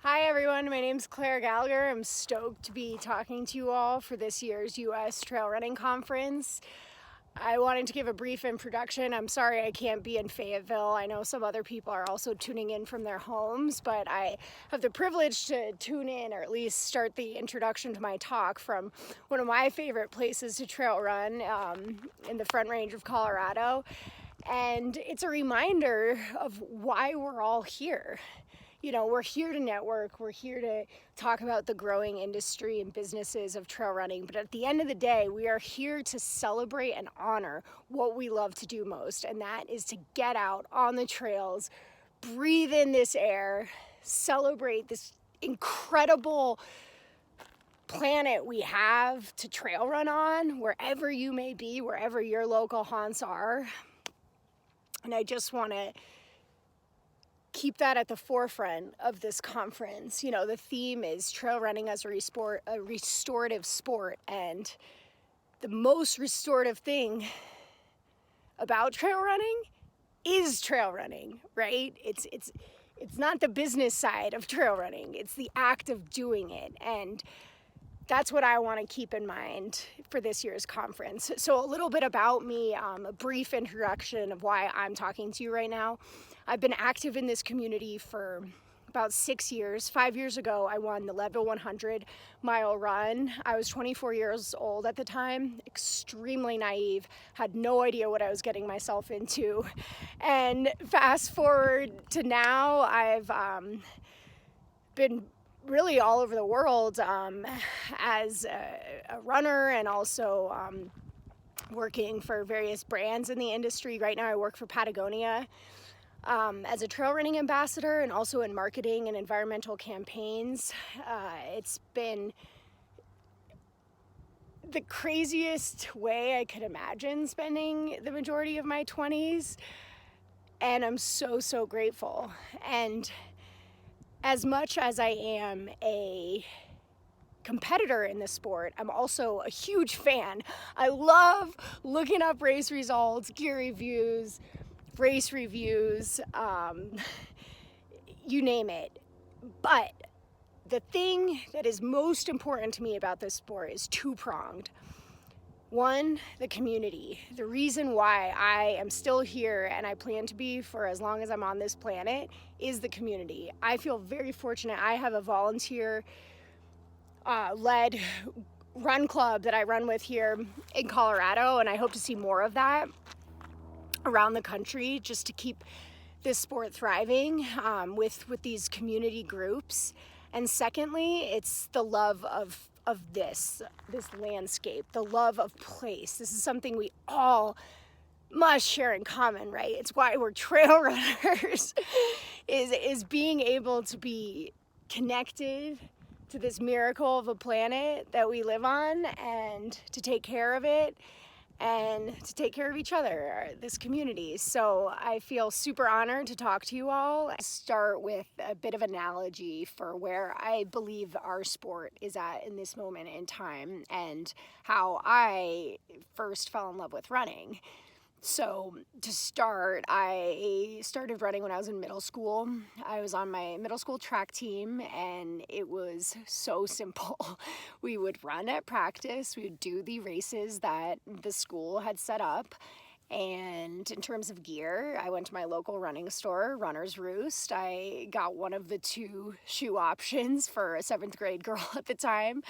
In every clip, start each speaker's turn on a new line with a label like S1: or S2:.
S1: Hi everyone, my name's Clare Gallagher. I'm stoked to be talking to you all for this year's U.S. Trail Running Conference. I wanted to give a brief introduction. I'm sorry I can't be in Fayetteville. I know some other people are also tuning in from their homes, but I have the privilege to tune in, or at least start the introduction to my talk from one of my favorite places to trail run in the Front Range of Colorado. And it's a reminder of why we're all here. You know, we're here to network, we're here to talk about the growing industry and businesses of trail running, but at the end of the day, we are here to celebrate and honor what we love to do most, and that is to get out on the trails, breathe in this air, celebrate this incredible planet we have to trail run on, wherever you may be, wherever your local haunts are. And I just want to keep that at the forefront of this conference. You know, the theme is trail running as a restorative sport, and the most restorative thing about trail running is trail running, right? It's not the business side of trail running, it's the act of doing it, and that's what I want to keep in mind for this year's conference. So a little bit about me, a brief introduction of why I'm talking to you right now. I've been active in this community for about 6 years. 5 years ago, I won the Leadville 100 mile run. I was 24 years old at the time, extremely naive, had no idea what I was getting myself into. And fast forward to now, I've been really all over the world as a runner, and also working for various brands in the industry. Right now I work for Patagonia as a trail running ambassador, and also in marketing and environmental campaigns. It's been the craziest way I could imagine spending the majority of my 20s, and I'm so grateful. And as much as I am a competitor in the sport, I'm also a huge fan. I love looking up race results, gear reviews, race reviews, you name it. But the thing that is most important to me about this sport is two-pronged. One, the community. The reason why I am still here, and I plan to be for as long as I'm on this planet, is the community. I feel very fortunate. I have a volunteer led run club that I run with here in Colorado, and I hope to see more of that around the country, just to keep this sport thriving with these community groups. And secondly, it's the love of this landscape, the love of place. This is something we all must share in common, right? It's why we're trail runners, is being able to be connected to this miracle of a planet that we live on, and to take care of it, and to take care of each other, this community. So I feel super honored to talk to you all. I start with a bit of analogy for where I believe our sport is at in this moment in time, and how I first fell in love with running. So to start, I started running when I was in middle school. I was on my middle school track team, and it was so simple. We would run at practice, we would do the races that the school had set up. And in terms of gear, I went to my local running store, Runner's Roost. I got one of the two shoe options for a 7th grade girl at the time.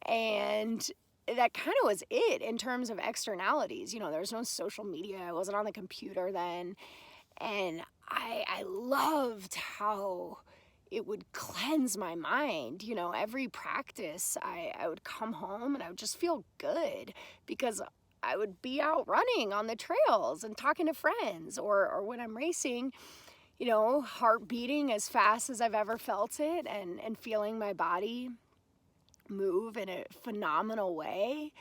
S1: And that kind of was it in terms of externalities. You know, there was no social media. I wasn't on the computer then. And I loved how it would cleanse my mind. You know, every practice I would come home and I would just feel good, because I would be out running on the trails and talking to friends, or when I'm racing, you know, heart beating as fast as I've ever felt it, and feeling my body move in a phenomenal way,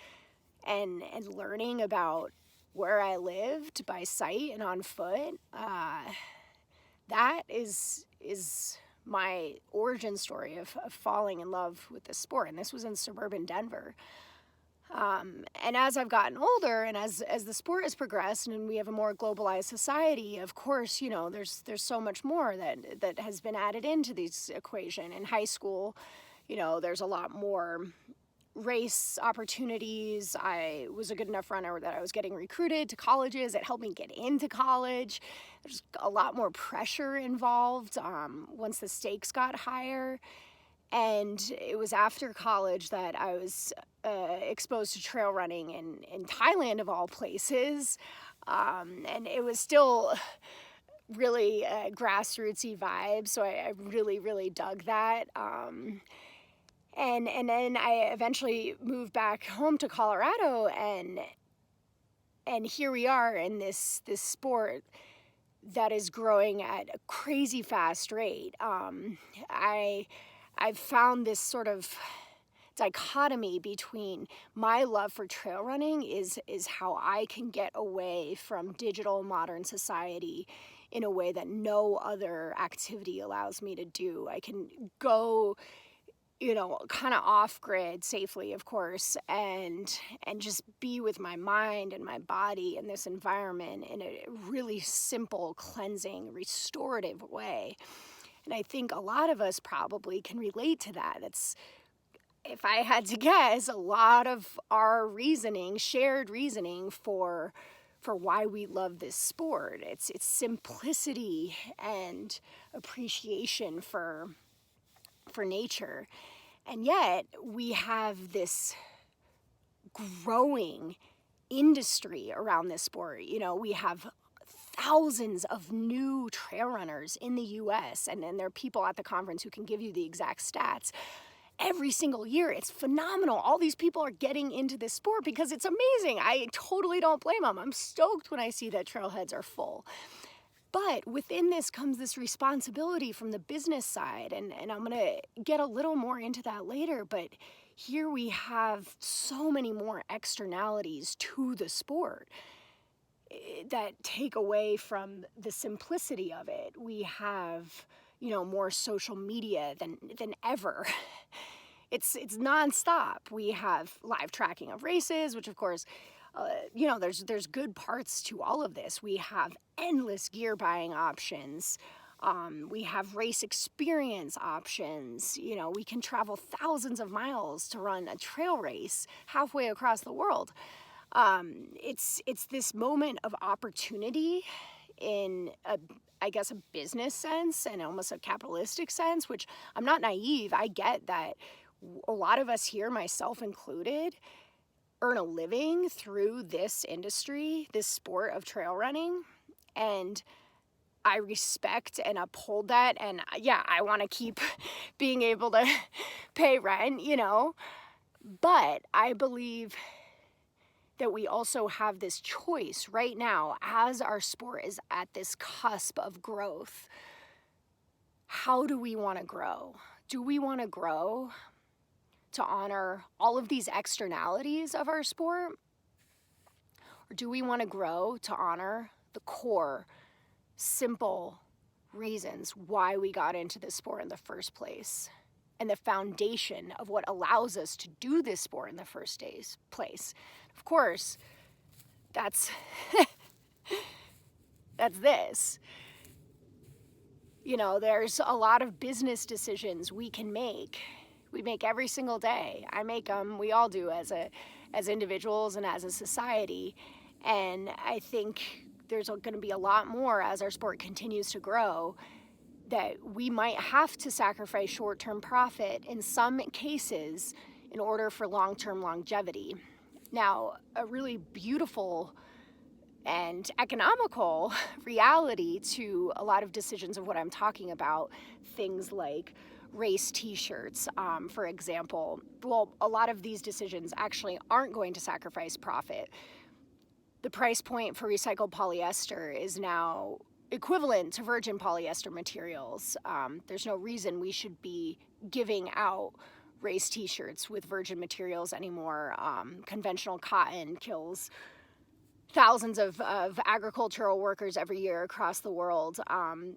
S1: and learning about where I lived by sight and on foot. That is my origin story of falling in love with the sport. And this was in suburban Denver. And as I've gotten older, and as the sport has progressed, and we have a more globalized society, of course, you know, there's so much more that has been added into this equation. In high school, you know, there's a lot more race opportunities. I was a good enough runner that I was getting recruited to colleges. It helped me get into college. There's a lot more pressure involved once the stakes got higher. And it was after college that I was exposed to trail running in Thailand, of all places. And it was still really grassrootsy vibe, so I really, really dug that. And then I eventually moved back home to Colorado, and here we are in this sport that is growing at a crazy fast rate. I've found this sort of dichotomy between my love for trail running is how I can get away from digital modern society in a way that no other activity allows me to do. I can go, you know, kind of off grid safely, of course, and just be with my mind and my body in this environment in a really simple, cleansing, restorative way. And I think a lot of us probably can relate to that. That's, if I had to guess, a lot of our reasoning, shared reasoning for why we love this sport. It's simplicity and appreciation for nature. And yet we have this growing industry around this sport. You know, we have thousands of new trail runners in the US, and there are people at the conference who can give you the exact stats. Every single year, it's phenomenal. All these people are getting into this sport because it's amazing. I totally don't blame them. I'm stoked when I see that trailheads are full. But within this comes this responsibility from the business side, and I'm going to get a little more into that later, but here we have so many more externalities to the sport that take away from the simplicity of it. We have, you know, more social media than ever. It's nonstop. We have live tracking of races, which of course, you know, there's good parts to all of this. We have endless gear buying options. We have race experience options. You know, we can travel thousands of miles to run a trail race halfway across the world. It's this moment of opportunity in I guess a business sense and almost a capitalistic sense, which I'm not naive. I get that a lot of us here, myself included, earn a living through this industry, this sport of trail running. And I respect and uphold that. And yeah, I want to keep being able to pay rent, you know, but I believe that we also have this choice right now as our sport is at this cusp of growth. How do we want to grow? Do we want to grow to honor all of these externalities of our sport? Or do we want to grow to honor the core, simple reasons why we got into this sport in the first place? And the foundation of what allows us to do this sport in the first place. Of course, that's this. You know, there's a lot of business decisions we can make. We make every single day. I make them. We all do as individuals and as a society. And I think there's going to be a lot more as our sport continues to grow, that we might have to sacrifice short-term profit in some cases in order for long-term longevity. Now, a really beautiful and economical reality to a lot of decisions of what I'm talking about, things like race t-shirts, for example. Well, a lot of these decisions actually aren't going to sacrifice profit. The price point for recycled polyester is now equivalent to virgin polyester materials. There's no reason we should be giving out race t-shirts with virgin materials anymore. Conventional cotton kills thousands of agricultural workers every year across the world.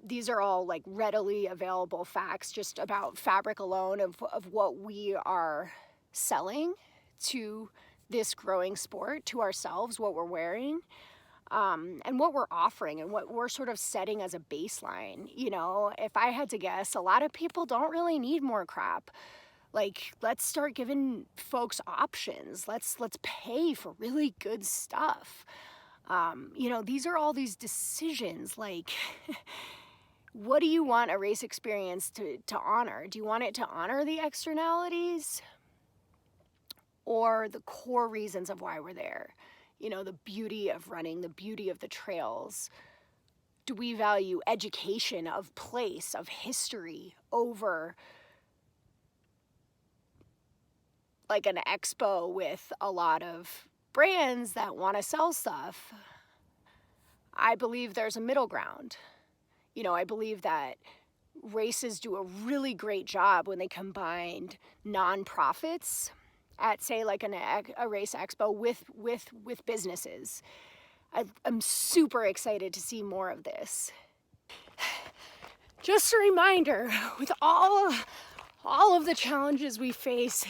S1: These are all like readily available facts just about fabric alone of what we are selling to this growing sport to ourselves, what we're wearing, and what we're offering and what we're sort of setting as a baseline. You know, if I had to guess, a lot of people don't really need more crap. Like, let's start giving folks options. Let's pay for really good stuff. You know, these are all these decisions, like, what do you want a race experience to honor? Do you want it to honor the externalities or the core reasons of why we're there? You know, the beauty of running, the beauty of the trails. Do we value education of place, of history, over like an expo with a lot of brands that want to sell stuff? I believe there's a middle ground. You know, I believe that races do a really great job when they combined nonprofits at, say, like a race expo with businesses. I'm super excited to see more of this. Just a reminder, with all of the challenges we face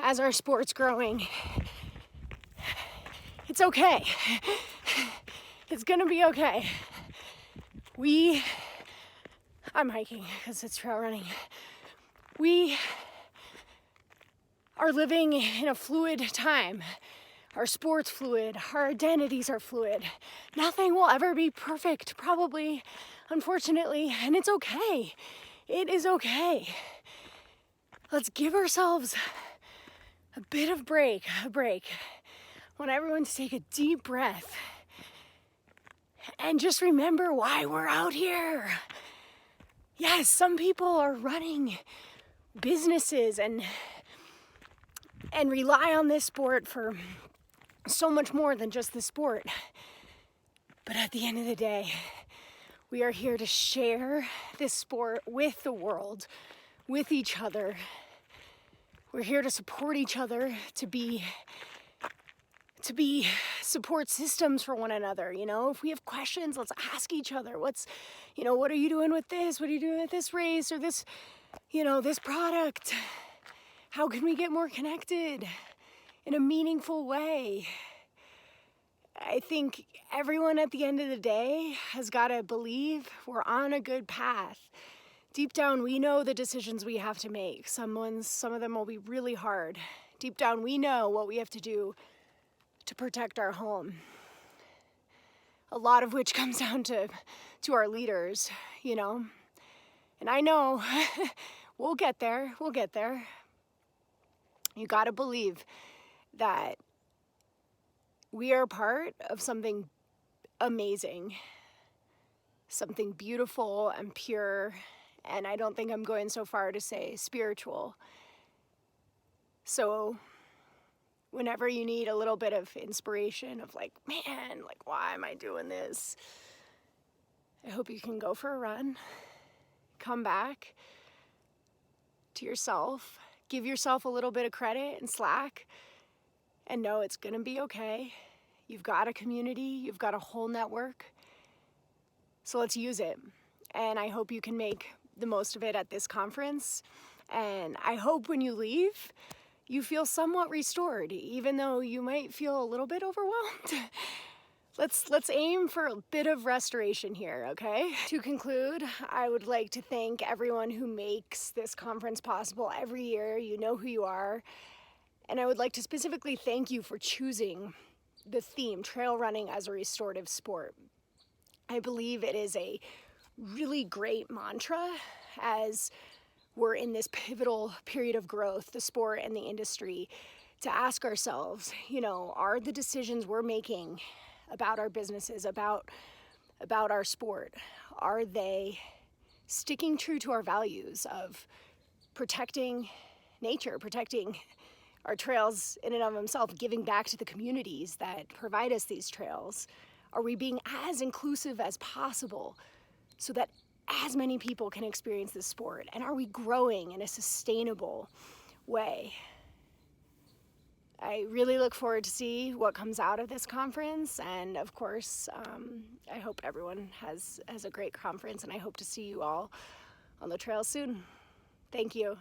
S1: as our sport's growing, it's okay. It's gonna be okay. I'm hiking because it's trail running. We are living in a fluid time. Our sport's fluid, our identities are fluid. Nothing will ever be perfect, probably, unfortunately, and it's okay. It is okay. Let's give ourselves a bit of a break. I want everyone to take a deep breath and just remember why we're out here. Yes, some people are running businesses and rely on this sport for so much more than just the sport. But at the end of the day, we are here to share this sport with the world, with each other. We're here to support each other, to be support systems for one another. You know, if we have questions, let's ask each other. What are you doing with this? What are you doing with this race or this, this product? How can we get more connected in a meaningful way? I think everyone at the end of the day has got to believe we're on a good path. Deep down, we know the decisions we have to make. Some of them will be really hard. Deep down, we know what we have to do to protect our home. A lot of which comes down to our leaders, And I know we'll get there. You got to believe that we are part of something amazing, something beautiful and pure, and I don't think I'm going so far to say spiritual. So whenever you need a little bit of inspiration of like, man, like, why am I doing this? I hope you can go for a run, come back to yourself, give yourself a little bit of credit and slack, and know it's gonna be okay. You've got a community, you've got a whole network, so let's use it. And I hope you can make the most of it at this conference. And I hope when you leave, you feel somewhat restored, even though you might feel a little bit overwhelmed. Let's aim for a bit of restoration here, okay? To conclude, I would like to thank everyone who makes this conference possible every year. You know who you are. And I would like to specifically thank you for choosing the theme, trail running as a restorative sport. I believe it is a really great mantra as we're in this pivotal period of growth, the sport and the industry, to ask ourselves, are the decisions we're making about our businesses, about our sport, are they sticking true to our values of protecting nature, protecting our trails in and of themselves, giving back to the communities that provide us these trails? Are we being as inclusive as possible so that as many people can experience this sport? And are we growing in a sustainable way? I really look forward to see what comes out of this conference. And of course, I hope everyone has a great conference, and I hope to see you all on the trail soon. Thank you.